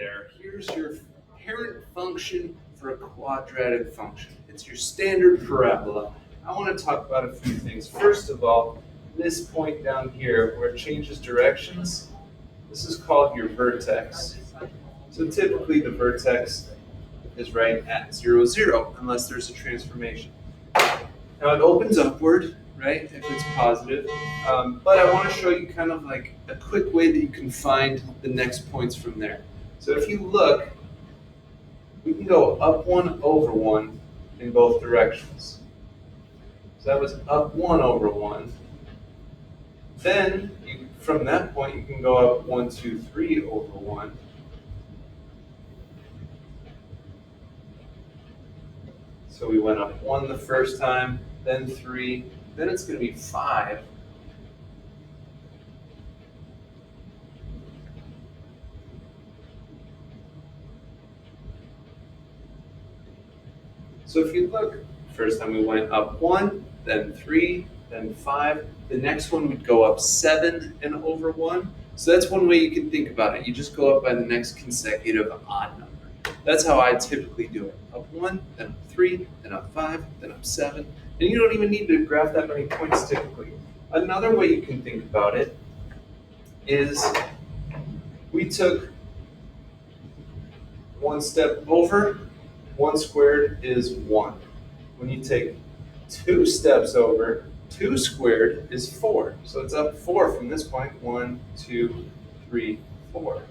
there, here's your parent function for a quadratic function. It's your standard parabola. I want to talk about a few things. First of all, this point down here where it changes directions, this is called your vertex. So typically the vertex is right at 0, 0, unless there's a transformation. Now it opens upward, right, if it's positive, but I want to show you kind of like a quick way that you can find the next points from there. So if you look, we can go up 1 over 1 in both directions. So that was up 1 over 1. Then, from that point, you can go up 1, 2, 3 over 1. So we went up 1 the first time, then 3, then it's going to be 5. So if you look, first time we went up 1, then 3, then 5. The next one would go up 7 and over 1. So that's one way you can think about it. You just go up by the next consecutive odd number. That's how I typically do it. Up 1, then up 3, then up 5, then up 7. And you don't even need to graph that many points typically. Another way you can think about it is we took 1 step over. 1 squared is 1. When you take 2 steps over, 2 squared is 4. So it's up 4 from this point. 1, 2, 3, 4.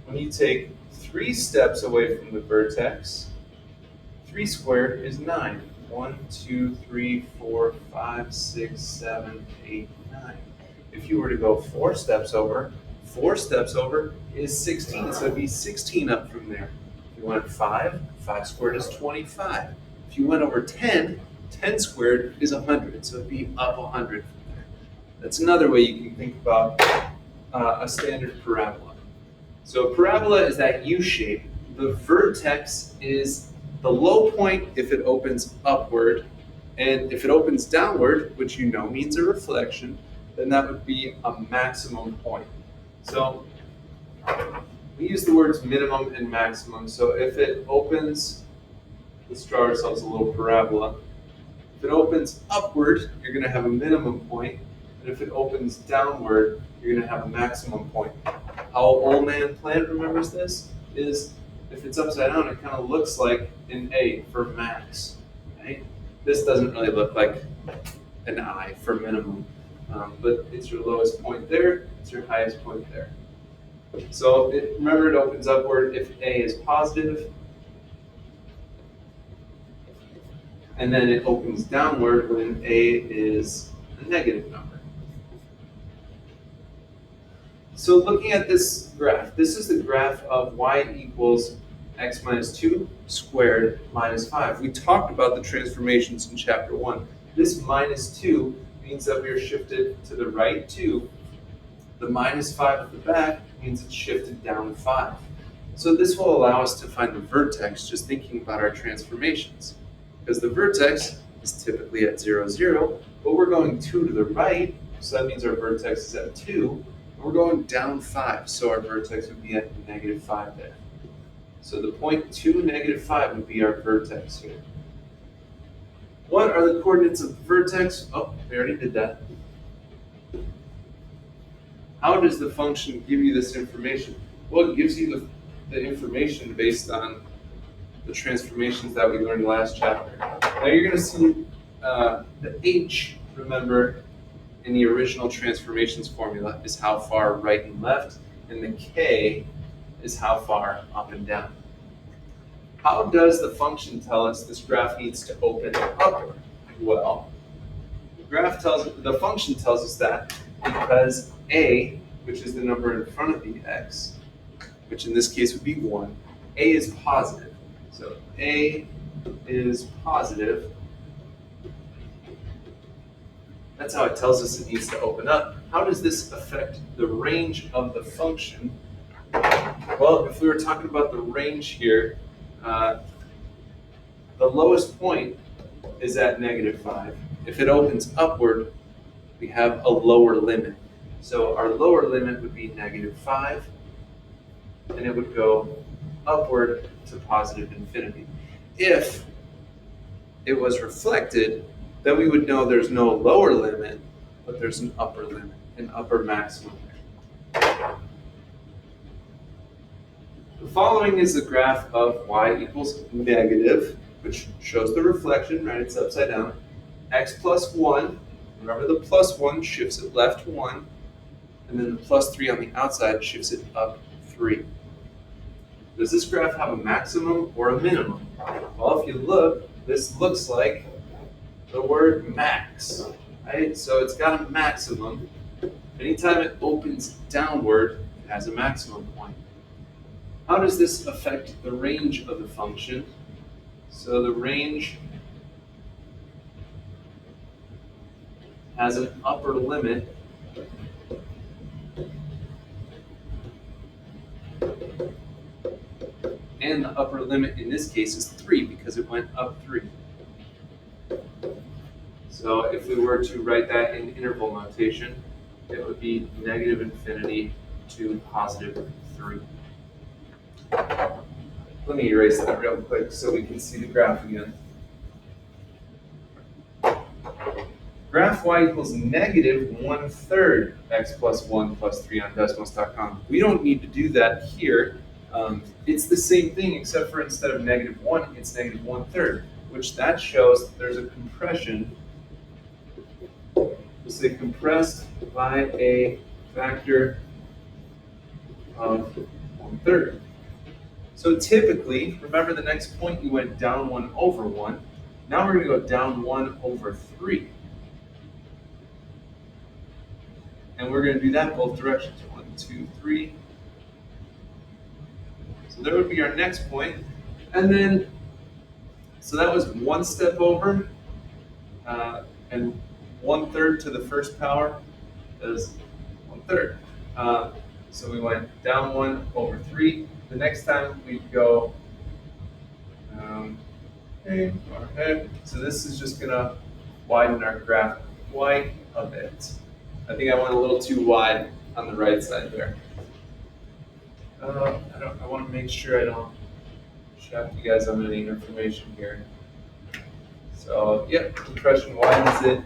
When you take 3 steps away from the vertex, 3 squared is 9. 1, 2, 3, 4, 5, 6, 7, 8, 9. If you were to go 4 steps over, 4 steps over is 16. So it'd be 16 up from there. If you went 5, 5 squared is 25. If you went over 10, 10 squared is 100. So it'd be up 100 from there. That's another way you can think about a standard parabola. So a parabola is that U shape. The vertex is the low point if it opens upward. And if it opens downward, which you know means a reflection, then that would be a maximum point. So we use the words minimum and maximum. So if it opens, let's draw ourselves a little parabola. If it opens upward, you're going to have a minimum point. And if it opens downward, you're going to have a maximum point. How Old Man Plant remembers this is if it's upside down, it kind of looks like an A for max. Right? This doesn't really look like an I for minimum, but it's your lowest point there, it's your highest point there. So remember, it opens upward if A is positive, and then it opens downward when A is a negative number. So looking at this graph, this is the graph of y equals x minus 2 squared minus 5. We talked about the transformations in chapter 1. This minus 2 means that we are shifted to the right 2. The minus 5 at the back means it's shifted down 5. So this will allow us to find the vertex just thinking about our transformations. Because the vertex is typically at 0, 0, but we're going 2 to the right, so that means our vertex is at 2. And we're going down 5, so our vertex would be at negative 5 there. So the point 2, negative 5 would be our vertex here. What are the coordinates of the vertex? Oh, we already did that. How does the function give you this information? Well, it gives you the information based on the transformations that we learned last chapter. Now you're going to see the h, remember, in the original transformations formula is how far right and left, and the k is how far up and down. How does the function tell us this graph needs to open upward? Well, the function tells us that because a, which is the number in front of the x, which in this case would be 1, a is positive. So a is positive. That's how it tells us it needs to open up. How does this affect the range of the function? Well, if we were talking about the range here, the lowest point is at negative 5. If it opens upward, we have a lower limit. So our lower limit would be negative 5. and it would go upward to positive infinity. If it was reflected, then we would know there's no lower limit, but there's an upper limit, an upper maximum. The following is the graph of y equals negative, which shows the reflection, right? It's upside down. X plus 1, remember the plus 1 shifts it left 1, and then the plus 3 on the outside shifts it up 3. Does this graph have a maximum or a minimum? Well, if you look, this looks like the word max, right? So it's got a maximum. Anytime it opens downward, it has a maximum point. How does this affect the range of the function? So the range has an upper limit and the upper limit in this case is 3 because it went up 3. So if we were to write that in interval notation, it would be negative infinity to positive 3. Let me erase that real quick so we can see the graph again. Graph y equals negative 1/3 x plus 1 plus 3 on Desmos.com. We don't need to do that here. It's the same thing except for instead of negative 1, it's negative 1/3, which that shows that there's a compression. We'll say compressed by a factor of 1/3. So typically, remember the next point you went down 1 over 1. Now we're going to go down 1 over 3. And we're going to do that both directions. 1, 2, 3. So there would be our next point. And then, so that was 1 step over, and 1/3 to the first power is 1/3. So we went down 1 over 3. The next time we go ahead. So this is just going to widen our graph quite a bit. I think I went a little too wide on the right side there. I want to make sure I don't shaft you guys on any information here. So, yep, compression widens it.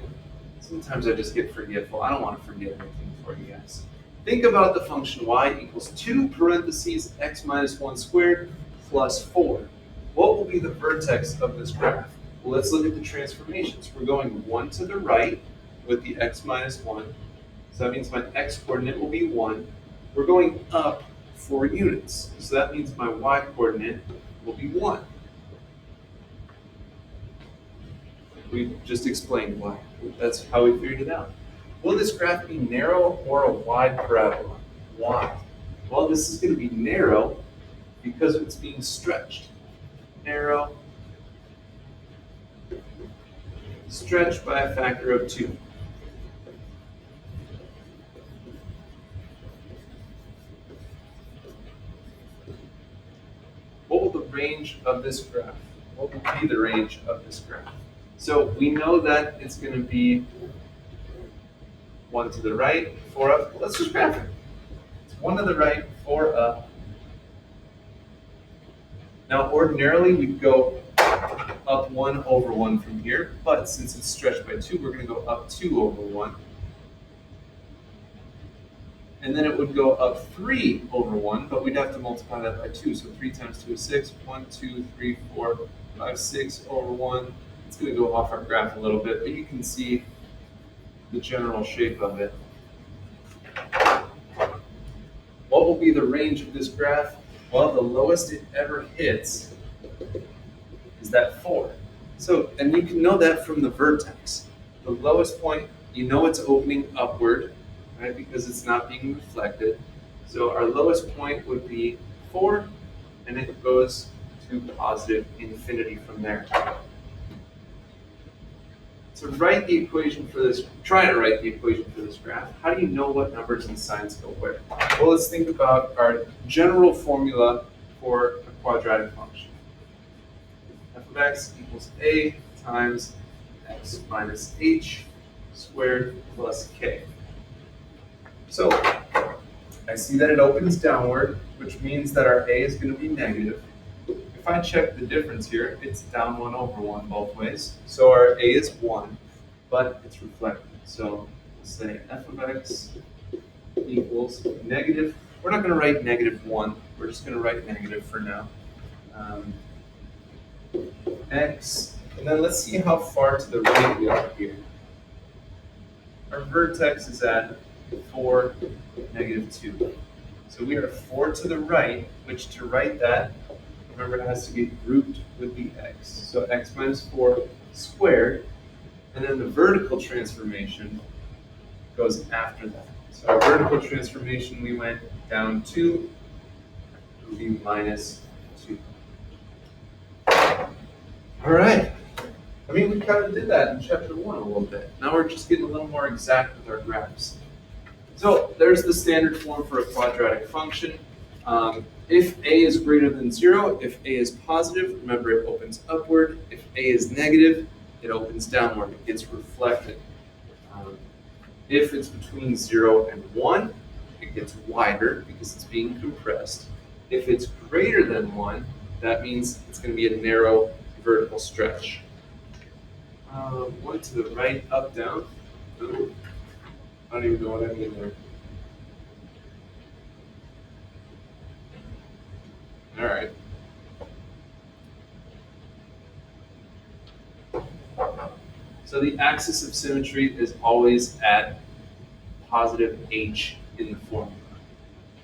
Sometimes I just get forgetful. I don't want to forget anything for you guys. Think about the function y equals 2 parentheses x minus 1 squared plus 4. What will be the vertex of this graph? Well, let's look at the transformations. We're going 1 to the right with the x minus 1. So that means my x coordinate will be 1. We're going up 4 units. So that means my y coordinate will be 1. We just explained why. That's how we figured it out. Will this graph be narrow or a wide parabola? Why? Well, this is going to be narrow because it's being stretched. Narrow, stretched by a factor of 2. What will the range of this graph? What will be the range of this graph? So we know that it's going to be 1 to the right, 4 up. Let's just graph it. It's 1 to the right, 4 up. Now, ordinarily, we'd go up 1 over 1 from here, but since it's stretched by 2, we're going to go up 2 over 1. And then it would go up 3 over 1, but we'd have to multiply that by 2. So 3 times 2 is 6. 1, 2, 3, 4, 5, 6 over 1. It's going to go off our graph a little bit, but you can see the general shape of it. What will be the range of this graph? Well, the lowest it ever hits is that 4. So, and you can know that from the vertex. The lowest point, you know it's opening upward, right, because it's not being reflected. So our lowest point would be 4, and it goes to positive infinity from there. So write the equation for this, try to write the equation for this graph. How do you know what numbers and signs go where? Well, let's think about our general formula for a quadratic function. F of x equals a times x minus h squared plus k. So I see that it opens downward, which means that our A is going to be negative. If I check the difference here, it's down 1 over 1 both ways. So our A is 1, but it's reflected. So we'll say f of x equals negative. We're not going to write -1. We're just going to write negative for now. X, and then let's see how far to the right we are here. Our vertex is at 4, -2. So we are 4 to the right, which to write that, remember it has to be grouped with the x. So x minus 4 squared, and then the vertical transformation goes after that. So our vertical transformation, we went down 2, it would be -2. All right. I mean, we kind of did that in chapter 1 a little bit. Now we're just getting a little more exact with our graphs. So there's the standard form for a quadratic function. If a is greater than 0, if a is positive, remember it opens upward. If a is negative, it opens downward. It gets reflected. If it's between 0 and 1, it gets wider because it's being compressed. If it's greater than 1, that means it's going to be a narrow vertical stretch. 1 to the right, up, down. Ooh, I don't even know what I mean there. All right. So the axis of symmetry is always at positive h in the formula.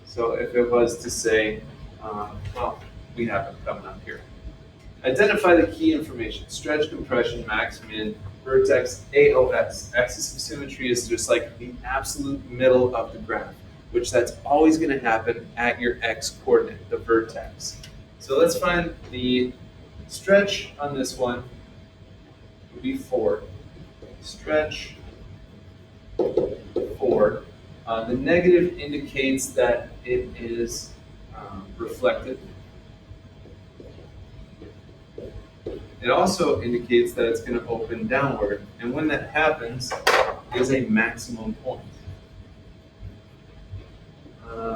So if it was to say, well, we have it coming up here. Identify the key information: stretch, compression, max, min, vertex, AOS. Axis of symmetry is just like the absolute middle of the graph, which that's always going to happen at your x coordinate, the vertex. So let's find the stretch on this one would be 4. Stretch 4. The negative indicates that it is reflected. It also indicates that it's going to open downward, and when that happens, is a maximum point.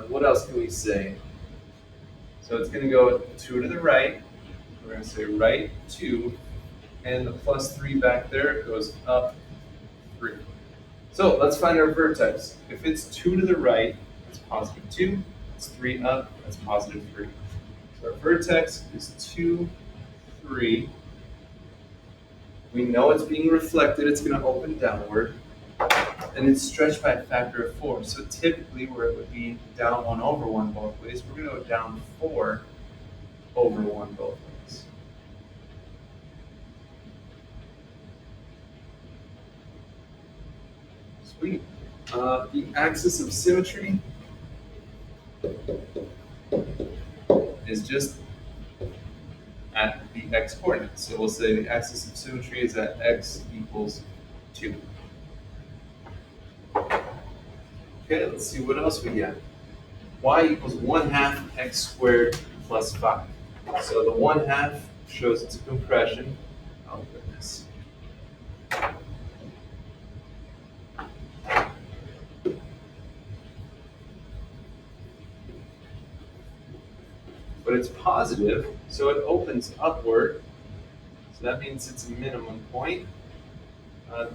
What else can we say? So it's going to go 2 to the right. We're going to say right 2, and the +3 back there goes up 3. So let's find our vertex. If it's 2 to the right, it's positive 2. It's 3 up, that's positive 3. So our vertex is 2, 3. We know it's being reflected, it's going to open downward, and it's stretched by a factor of 4. So typically, where it would be down 1 over 1 both ways, we're going to go down 4 over 1 both ways. Sweet. The axis of symmetry is just at the x coordinates. So we'll say the axis of symmetry is at x equals 2. Okay, let's see what else we get. Y equals 1/2 x squared plus 5. So the 1/2 shows it's a compression. Oh goodness. But it's positive, so it opens upward. So that means it's a minimum point.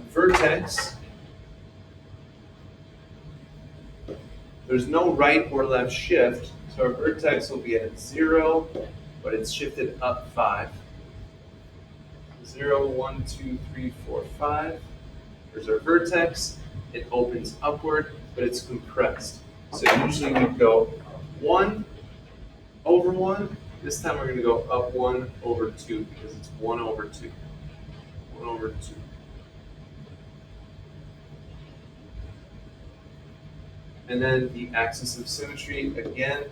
Vertex, there's no right or left shift, so our vertex will be at 0, but it's shifted up 5. 0, 1, 2, 3, 4, 5. There's our vertex. It opens upward, but it's compressed. So usually we go 1 over 1. This time we're going to go up 1 over 2 because it's 1 over 2. 1 over 2. And then the axis of symmetry, again,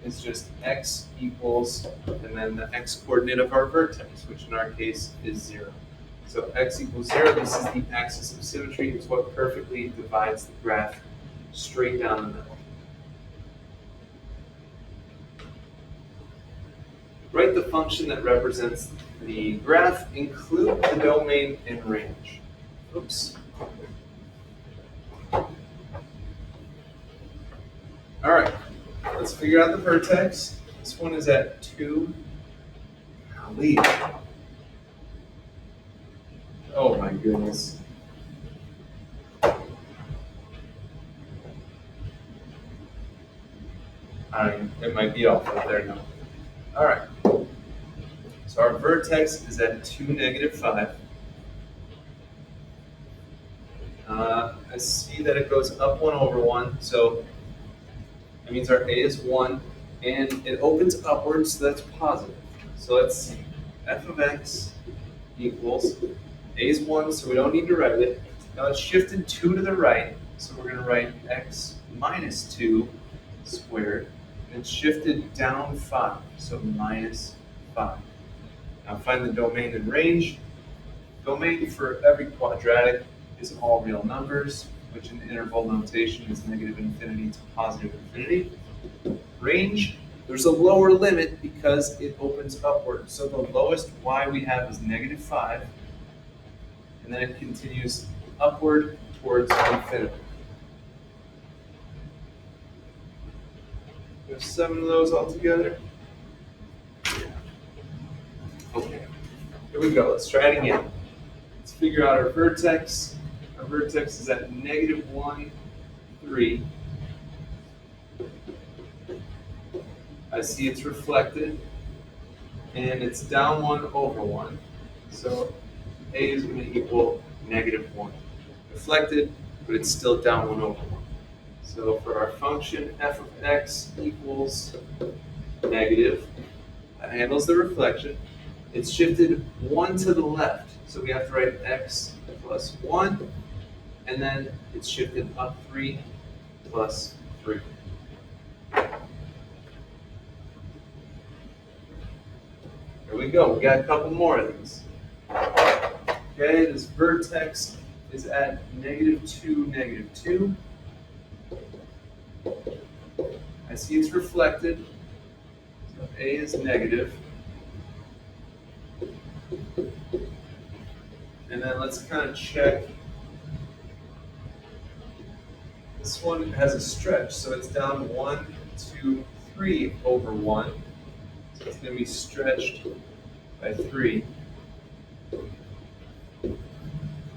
is just x equals, and then the x coordinate of our vertex, which in our case is 0. So x equals 0, this is the axis of symmetry. It's what perfectly divides the graph straight down the middle. Write the function that represents the graph, include the domain and range. Oops. figure out the vertex. This one is at 2. Golly. Oh my goodness. It might be off right there now. All right. So our vertex is at 2, -5. I see that it goes up 1 over 1, so that means our a is 1, and it opens upwards, so that's positive. So let's see. F of x equals, a is 1, so we don't need to write it. Now it's shifted 2 to the right, so we're going to write x minus 2 squared. And it's shifted down 5, so minus 5. Now find the domain and range. Domain for every quadratic is all real numbers, which in interval notation is -infinity to +infinity. Range, there's a lower limit because it opens upward. So the lowest y we have is -5, and then it continues upward towards infinity. There's 7 of those altogether. Okay, here we go. Let's try it again. Let's figure out our vertex. Our vertex is at -1, 3. I see it's reflected, and it's down 1 over 1. So a is going to equal -1. Reflected, but it's still down 1 over 1. So for our function, f of x equals negative. That handles the reflection. It's shifted 1 to the left, so we have to write x plus 1, and then it's shifted up 3 plus 3. Here we go. We got a couple more of these. Okay, this vertex is at -2, -2. I see it's reflected, so a is negative. And then let's kind of check. This one has a stretch, so it's down 1, 2, 3 over 1. So it's going to be stretched by 3.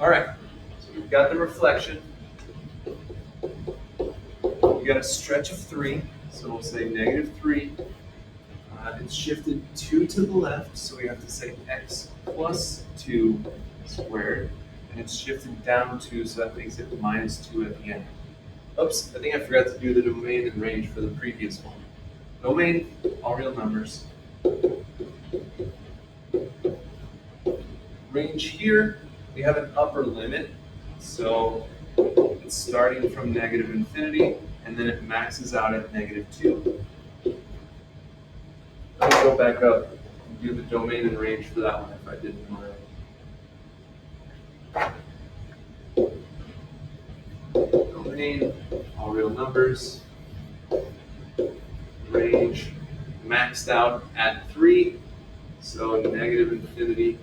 All right, so we've got the reflection. We got a stretch of 3, so we'll say -3. It's shifted 2 to the left, so we have to say x plus 2 squared. And it's shifted down 2, so that makes it -2 at the end. Oops, I think I forgot to do the domain and range for the previous one. Domain, all real numbers. Range here, we have an upper limit, so it's starting from -infinity, and then it maxes out at -2. Let me go back up and do the domain and range for that one if I didn't already. Domain, all real numbers. Range, maxed out at 3, so -infinity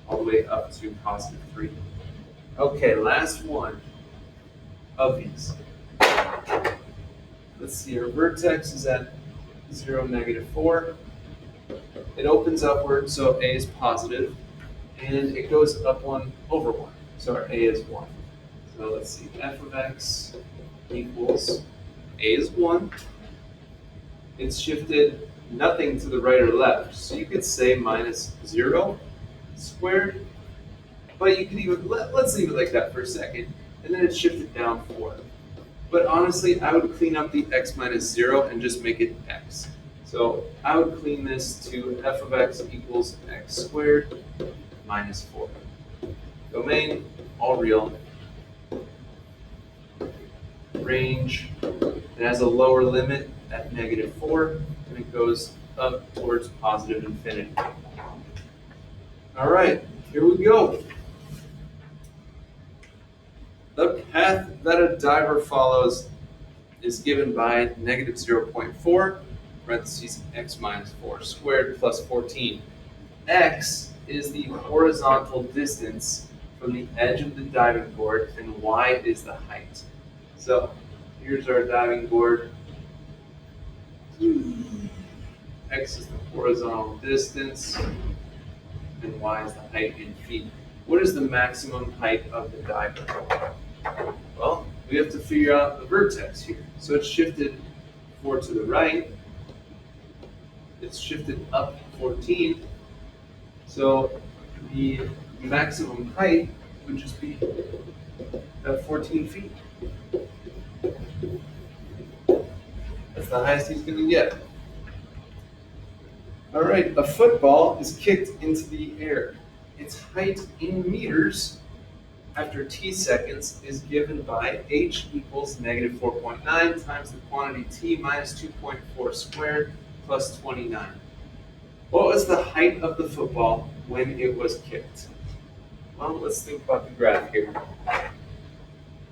all the way up to +3. Okay, last one of these. Let's see, our vertex is at 0, -4. It opens upward, so a is positive, and it goes up 1 over 1, so our a is 1. So let's see, f of x equals, a is 1. It's shifted nothing to the right or left, so you could say -0 squared, but you can even, let's leave it like that for a second, and then it's shifted down 4. But honestly, I would clean up the x minus 0 and just make it x. So I would clean this to f of x equals x squared minus 4. Domain, all real. Range, it has a lower limit at -4, and it goes up towards +infinity. All right, here we go. The path that a diver follows is given by -0.4, parentheses x minus 4 squared plus 14. X is the horizontal distance from the edge of the diving board, and y is the height. So here's our diving board. X is the horizontal distance, and Y is the height in feet. What is the maximum height of the diagram? Well, we have to figure out the vertex here. So it's shifted 4 to the right. It's shifted up 14. So the maximum height would just be 14 feet. That's the highest he's going to get. All right, a football is kicked into the air. Its height in meters after t seconds is given by h equals negative 4.9 times the quantity t minus 2.4 squared plus 29. What was the height of the football when it was kicked? Well, let's think about the graph here.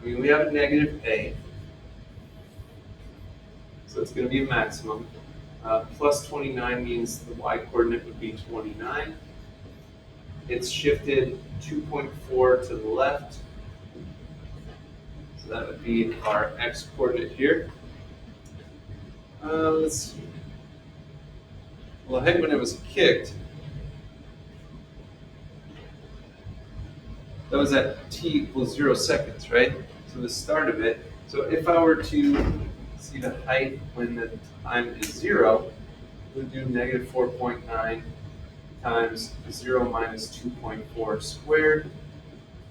We have a negative a, so it's going to be a maximum. Plus 29 means the y-coordinate would be 29. It's shifted 2.4 to the left, so that would be our x-coordinate here. Let's see. Well, the height when it was kicked, that was at t equals 0 seconds, right? So the start of it. So if I were to see the height when the time is 0, we would do negative 4.9 times 0 minus 2.4 squared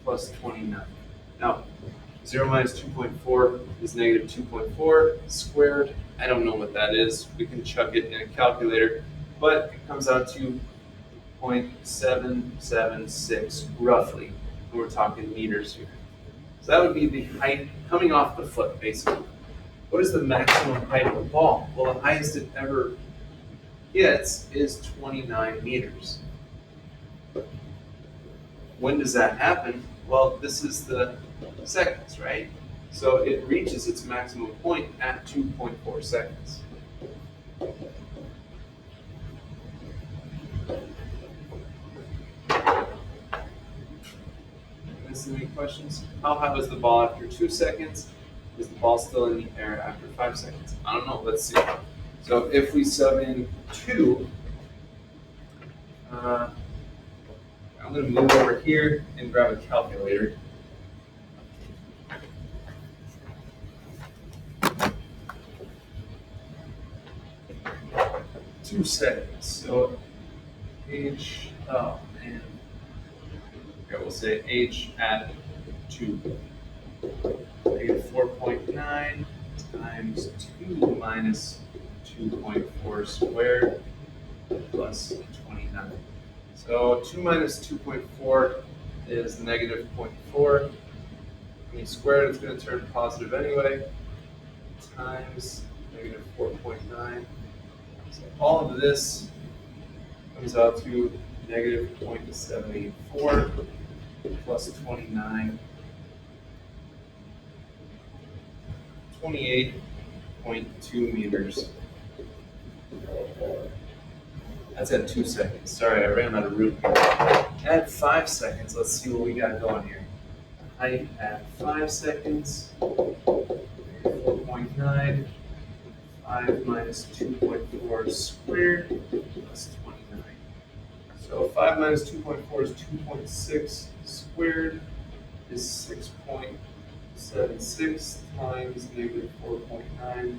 plus 29. Now, 0 minus 2.4 is negative 2.4 squared. I don't know what that is. We can chuck it in a calculator, but it comes out to 0.776 roughly. We're talking meters here. So that would be the height coming off the foot, basically. What is the maximum height of the ball? Well, the highest it ever gets is 29 meters. When does that happen? Well, this is the seconds, right? So it reaches its maximum point at 2.4 seconds. Any questions? How high was the ball after 2 seconds? Is the ball still in the air after 5 seconds? I don't know. Let's see. So if we sub in 2, I'm going to move over here and grab a calculator. Two seconds. So h, oh man. Okay, we'll say h at 2. Negative 4.9 times 2 minus 2.4 squared plus 29. So 2 minus 2.4 is negative 0.4. When you square it, it's going to turn positive anyway, times negative 4.9. So all of this comes out to negative 0.784 plus 29. 28.2 meters. That's at 2 seconds. Sorry, I ran out of room here. At 5 seconds, let's see what we got going here. Height at 5 seconds, 4.9, 5 minus 2.4 squared plus 29. So 5 minus 2.4 is 2.6 squared is 6.76 times negative 4.9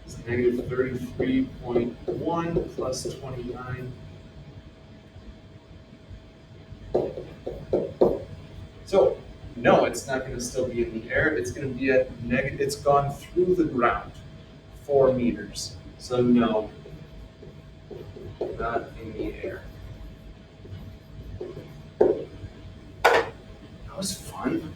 is negative 33.1 plus 29. So no, it's not going to still be in the air. It's going to be at negative. It's gone through the ground 4 meters. So no, not in the air. That was fun.